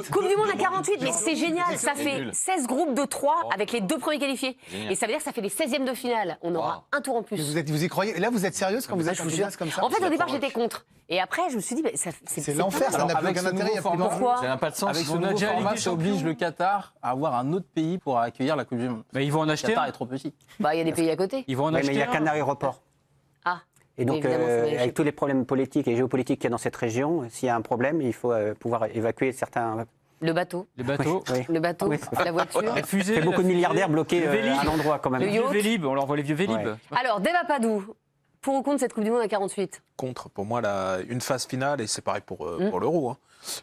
Coupe du Monde à 48, mais c'est génial. Ça fait nul. 16 groupes de 3 avec les 2 premiers qualifiés. Génial. Et ça veut dire que ça fait les 16e de finale. On aura un tour en plus. Vous y croyez? Là, vous êtes sérieuse quand vous êtes Je vous jure. enthousiaste comme ça? En fait, au départ, j'étais contre. Et après, je me suis dit, C'est l'enfer, ça n'a plus avec aucun ce intérêt. il y a nouveau plus format, d'enjeu. Pourquoi Ça n'a pas de sens. Avec ce On a nouveau déjà la Ligue format, des ça oblige Champions. le Qatar à avoir un autre pays pour accueillir la Coupe du Monde. Bah, ils vont en Le acheter Qatar un. est trop petit. Bah, il y a des pays à côté. Ils vont en Mais acheter il y a un. qu'un aéroport. Ah. Et donc, Évidemment, ça va échapper. avec tous les problèmes politiques et géopolitiques qu'il y a dans cette région, s'il y a un problème, il faut pouvoir évacuer certains. Le bateau. Les bateaux. Oui. Le bateau, Oui. la voiture. Les fusées. Il y a beaucoup de milliardaires bloqués Le Vélib. à l'endroit quand même. Le Les vieux yacht. Vélib, on leur voit les vieux Vélib. Ouais. Alors, Deva Padou, pour ou contre cette Coupe du Monde à 48? Contre. Pour moi, une phase finale, et c'est pareil pour l'Euro, hein.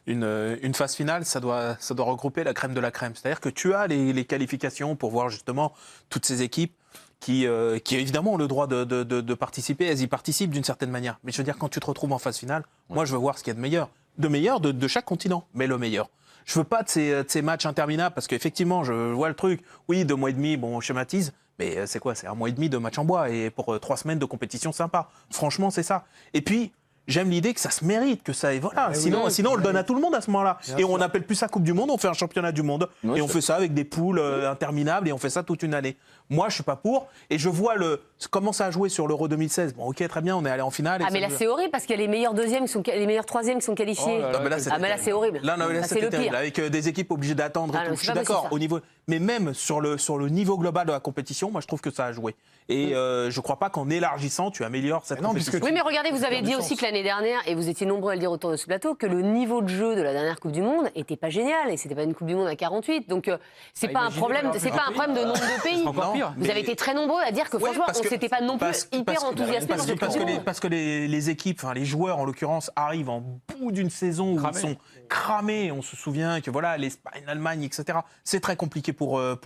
Une phase finale, ça doit regrouper la crème de la crème. C'est-à-dire que tu as les qualifications pour voir justement toutes ces équipes qui évidemment ont le droit de participer. Elles y participent d'une certaine manière. Mais je veux dire, quand tu te retrouves en phase finale, moi, je veux voir ce qu'il y a de meilleur. De meilleur de chaque continent, mais le meilleur. Je veux pas de ces matchs interminables, parce qu'effectivement, je vois le truc. Oui, 2 mois et demi, bon, on schématise. Mais c'est quoi? C'est 1 mois et demi de match en bois et pour 3 semaines de compétition sympa. Franchement, c'est ça. Et puis, j'aime l'idée que ça se mérite, que ça... Et voilà. Sinon, on le donne à tout le monde à ce moment-là. Et on n'appelle plus ça Coupe du Monde, on fait un championnat du monde. Ouais, et on fait ça avec des poules interminables et on fait ça toute une année. Moi, je suis pas pour. Et je vois comment ça a joué sur l'Euro 2016. Bon, ok, très bien, on est allé en finale. Et Ah, mais là, c'est horrible parce qu'il y a les meilleurs deuxièmes, les meilleurs troisièmes qui sont qualifiés. Oh là là. Non, mais là, Ah, mais là, c'est horrible. Là, non, mais là, Ah, c'est c'était le terrible. pire. Avec des équipes obligées d'attendre et Ah, non, tout. c'est Je suis pas possible, d'accord. ça. Au niveau, mais même sur le niveau global de la compétition, moi, je trouve que ça a joué. Et je crois pas qu'en élargissant, tu améliores cette Mais non, compétition. puisque Oui, mais regardez, vous avez dit aussi que l'année dernière, et vous étiez nombreux à le dire autour de ce plateau, que le niveau de jeu de la dernière Coupe du Monde était pas génial et c'était pas une Coupe du Monde à 48. Donc c'est Bah, pas un imaginez problème, alors c'est que pas un un problème de nombre de pays. Encore Non, pire. Vous avez été très nombreux à dire que Ouais, franchement, parce on que- s'était pas non plus hyper enthousiasmés dans cette Coupe du Monde. parce que les équipes, enfin les joueurs en l'occurrence, arrivent en bout d'une saison où Cramés. ils sont cramés. On se souvient que voilà, l'Espagne, l'Allemagne, etc. C'est très compliqué pour eux.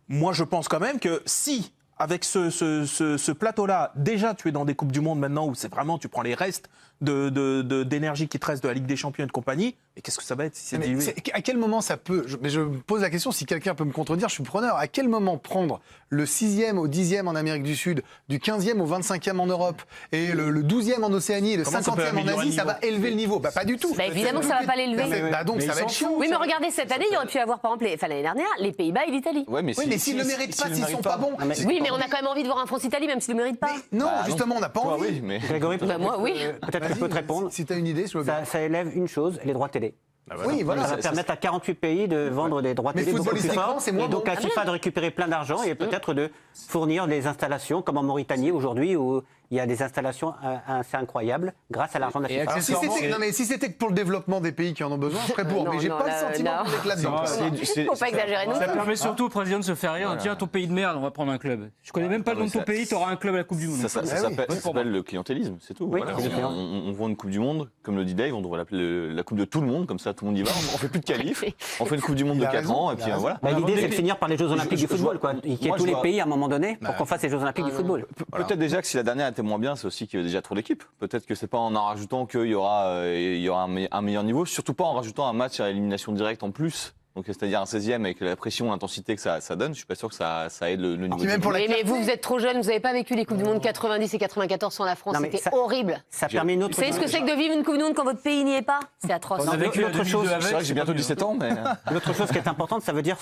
Moi, je pense quand même que si, avec ce plateau-là, déjà tu es dans des Coupes du Monde maintenant où c'est vraiment, tu prends les restes d'énergie qui te reste de la Ligue des Champions et de compagnie, et qu'est-ce que ça va être si c'est Mais dilué? à quel moment ça peut... Mais je me pose la question, si quelqu'un peut me contredire, je suis preneur. À quel moment prendre le 6e au 10e en Amérique du Sud, du 15e au 25e en Europe, et le 12e en Océanie, et le Comment ça peut 50e en améliorer Asie, le ça niveau va élever le niveau? Bah pas du tout. Bah, évidemment que ça va pas l'élever. Bah donc Mais ça ils va être s'en chiant. Oui, mais regardez, cette année, il aurait pu avoir, par exemple, l'année dernière, les Pays-Bas et l'Italie. Ouais, mais Oui, mais s'ils ne le méritent pas, s'ils sont pas bons... Oui, mais on a quand même envie de voir un France-Italie, même s'ils ne le méritent pas. Non, Bah, non. justement, on n'a pas Toi, envie. oui, mais... Grégory, Bah, moi, oui. peut-être que je peux te répondre. Si tu as une idée, je veux bien. Ça élève une chose, les droits télé. Oui, voilà. Ça va permettre à 48 pays de vendre des droits Mais télé beaucoup plus footballistiquement, forts. c'est moins Et donc bon. à FIFA de récupérer plein d'argent et peut-être de fournir des installations comme en Mauritanie aujourd'hui où il y a des installations assez incroyables grâce à l'argent de la Et FIFA. Alors, si c'était que pour le développement des pays qui en ont besoin, je serais pour. Non, Mais j'ai non, pas là, le sentiment là. qu'on est là-dedans. Faut pas exagérer non Ça plus. permet surtout au président de se faire rire. Tiens, ton pays de merde, on va prendre un club. Je connais même pas le nom de ton pays, t'auras un club à la Coupe du Monde. Ça oui. s'appelle le clientélisme, c'est tout. Oui, Voilà. c'est différent. On voit une Coupe du Monde, comme le dit Dave, on devrait l'appeler la Coupe de tout le monde, comme ça tout le monde y va. On fait plus de qualif, on fait une Coupe du Monde Il de a 4 raison, ans, et il a puis raison. voilà. Bah, l'idée, Mais- c'est de finir par les Jeux Olympiques du football, quoi. Qu'il y ait moi, tous je les vois- pays à un moment donné pour qu'on fasse les Jeux Olympiques du football. Peut-être déjà que si la dernière était moins bien, c'est aussi qu'il y a déjà trop d'équipes. Peut-être que c'est pas en rajoutant qu'il y aura un meilleur niveau, surtout pas en rajoutant un match à élimination directe en plus. Donc c'est-à-dire un 16e avec la pression, l'intensité que ça donne, je suis pas sûr que ça aide le niveau. Puis même pour la Mais clarté. vous êtes trop jeune, vous n'avez pas vécu les Coupes du Monde 90 et 94 sans la France, Non, mais c'était ça- horrible. Ça permet une Vous autre. savez ce que c'est que de vivre une Coupe du Monde quand votre pays n'y est pas? C'est atroce. On a vécu la l'autre chose, 2002 avec, C'est vrai que j'ai bientôt 17 ans, mais... L'autre chose qui est importante, ça veut dire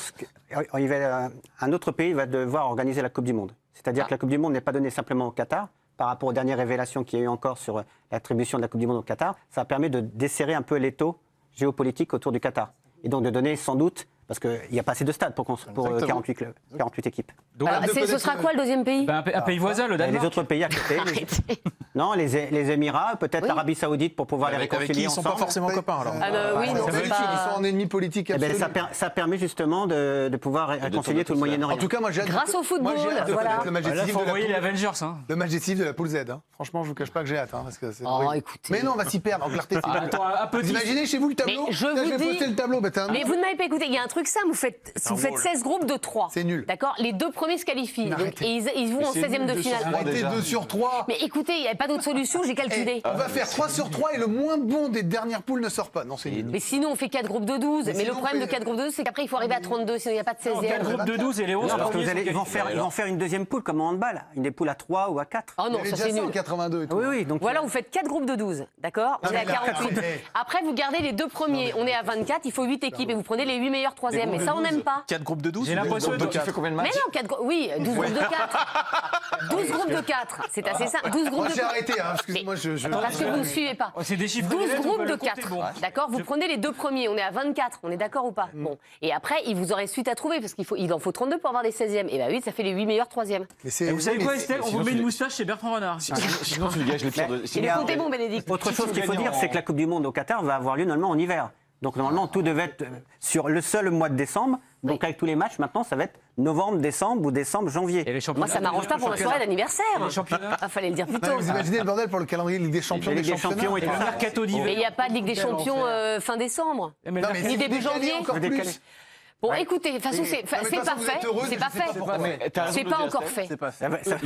qu'un autre pays va devoir organiser la Coupe du Monde. C'est-à-dire que la Coupe du Monde n'est pas donnée simplement au Qatar. Par rapport aux dernières révélations qu'il y a eu encore sur l'attribution de la Coupe du Monde au Qatar, ça permet de desserrer un peu l'étau géopolitique autour du Qatar. Et donc de donner sans doute, parce qu'il n'y a pas assez de stades pour 48 clubs, 48 équipes. Donc, Alors, ce sera quoi le deuxième pays? un pays voisin, le Et Danemark. les autres pays à côté. Non, les Émirats, peut-être Oui. l'Arabie Saoudite pour pouvoir les Avec réconcilier qui ils sont ensemble. pas forcément copains alors. Ah bah oui, non, Ça veut c'est dire qu'ils pas... sont en ennemi politique Eh ben, absolu. ça permet justement de pouvoir réconcilier tout le Moyen-Orient. En tout cas, moi j'ai hâte. Grâce au football, Moi, j'ai hâte de voilà. connaître le match Là, décisif faut de la envoyer les poule- Avengers. Hein. le match décisif de la poule Z. Hein. Franchement, je vous cache pas que j'ai hâte. Parce que c'est Oh, horrible. écoutez. Mais non, on va s'y perdre en clarté. Attends, un vous petit. imaginez chez vous le tableau? Mais je Là, vous vais dis- poster le tableau. Bah, t'as un- Mais vous ne m'avez pas écouté, il y a un truc truc simple, vous faites 16 groupes de 3. C'est nul. D'accord. Les 2 premiers se qualifient. Mais Donc, arrêtez. et ils vont en 16e de finale. Arrêtez déjà. 2 sur 3. Mais écoutez, il n'y avait pas d'autre solution, j'ai calculé. On va faire 3 sur 3 et le moins bon des dernières poules ne sort pas. Non, c'est nul. Mais sinon, on fait 4 groupes de 12. Mais le sinon, problème on de fait- 4 groupes de 12, c'est qu'après, il faut arriver à 32, sinon il n'y a pas de 16e. Groupe de 12 et les 11 Non, parce premiers que sont ils vont faire une deuxième poule comme en handball, une poule à 3 ou à 4. Oh Il y non, avait ça déjà c'est ça en nul. 82 et tout. Oui, oui, donc Voilà, vous faites 4 groupes de 12, d'accord? On Non, est à mais là, 48. attendez. Après, vous gardez les 2 premiers. On est à 24, il faut 8 équipes et vous prenez les 8 meilleurs 3e. Mais ça, on n'aime pas. 4 groupes de 12. J'ai l'impression Donc tu fais combien de Mais matchs non, 4 oui, 12 groupes de 4. 12 groupes de 4, c'est assez simple. 12 groupes Moi, de j'ai 4. arrêté, hein, excusez-moi, je... Parce que vous ne suivez pas. Oh, c'est des chiffres 12 des lettres, groupes le de compte est 4, bon. d'accord? Vous prenez les 2 premiers, on est à 24, on est d'accord ou pas? Bon. Et après, il vous aurait suite à trouver, parce il en faut 32 pour avoir les 16e. Et bah oui, ça fait les 8 meilleurs 3e. Mais c'est- Et vous savez mais quoi, c'est- Estelle? On sinon, vous met tu une les- moustache chez Bertrand Renard. Sinon, tu dégages les pires de. Et sinon- le compte est bon, Bénédicte. autre chose qu'il faut gagnant dire, c'est que la Coupe du Monde au Qatar va avoir lieu normalement en hiver. Donc normalement, tout devait être sur le seul mois de décembre. Donc avec tous les matchs, maintenant, ça va être novembre, décembre ou décembre, janvier. Et les championnats. Moi, ça m'arrange pas pour ma soirée d'anniversaire. Les championnats. Ah, fallait le dire plus Non, tôt. mais vous imaginez le bordel pour le calendrier Ligue des Champions, La des Ligue des championnats. Champions et Et le tout ça. mercato d'hiver. Mais il n'y a pas de Ligue des Champions fin décembre. Mais Non, mais Ni c'est début décalé janvier. encore Décalé. plus. Bon, écoutez, de toute façon, c'est Non, mais de toute pas façon, vous fait. êtes heureuse, C'est je pas sais pas fait. pourquoi. Mais t'as raison C'est de pas le dire, encore Estelle. fait. C'est pas fait. Ça va- ça-